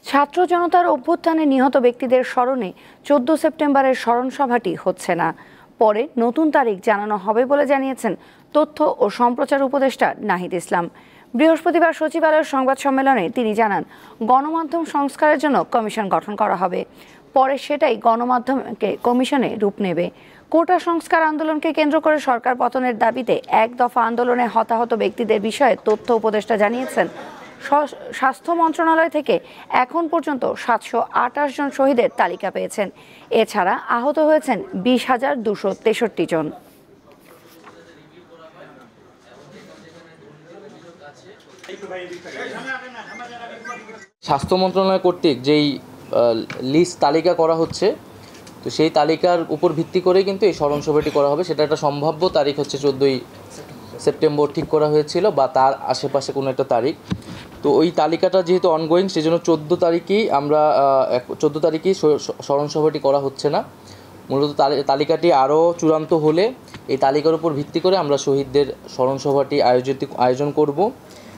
ছাত্র জনতার অভ্যুত্থানে নিহত ব্যক্তিদের স্মরণে 14 সেপ্টেম্বরের স্মরণ সভাটি হচ্ছে না। পরে নতুন তারিখ জানানো হবে বলে জানিয়েছেন তথ্য ও সম্প্রচার উপদেষ্টা নাহিদ ইসলাম। বৃহস্পতিবার সচিবালয়ের সংবাদ সম্মেলনে তিনি জানান, গণমাধ্যম সংস্কারের জন্য কমিশন গঠন করা হবে। পরে সেটাই গণমাধ্যমকে কমিশনে রূপ নেবে। কোটা সংস্কার আন্দোলনকে কেন্দ্র করে সরকার পতনের দাবিতে এক দফা আন্দোলনে হতাহত ব্যক্তিদের বিষয়ে তথ্য উপদেষ্টা জানিয়েছেন, স্বাস্থ্য মন্ত্রণালয় থেকে এখন পর্যন্ত 728 জন শহীদের তালিকা পেয়েছেন। এছাড়া আহত হয়েছেন 20,263 জন। স্বাস্থ্য মন্ত্রণালয় কর্তৃক যেই লিস্ট তালিকা করা হচ্ছে, তো সেই তালিকার উপর ভিত্তি করে কিন্তু এই স্মরণ সভাটি করা হবে। সেটা একটা সম্ভাব্য তারিখ হচ্ছে 14ই সেপ্টেম্বর ঠিক করা হয়েছিল, বা তার আশেপাশে কোনো একটা তারিখ। তো ওই তালিকাটা যেহেতু অনগোয়িং, সেই জন্য 14 তারিখেই স্মরণ সভাটি করা হচ্ছে না। মূলত তালিকাটি আরও চূড়ান্ত হলে এই তালিকার উপর ভিত্তি করে আমরা শহীদদের স্মরণ সভাটি আয়োজন করব।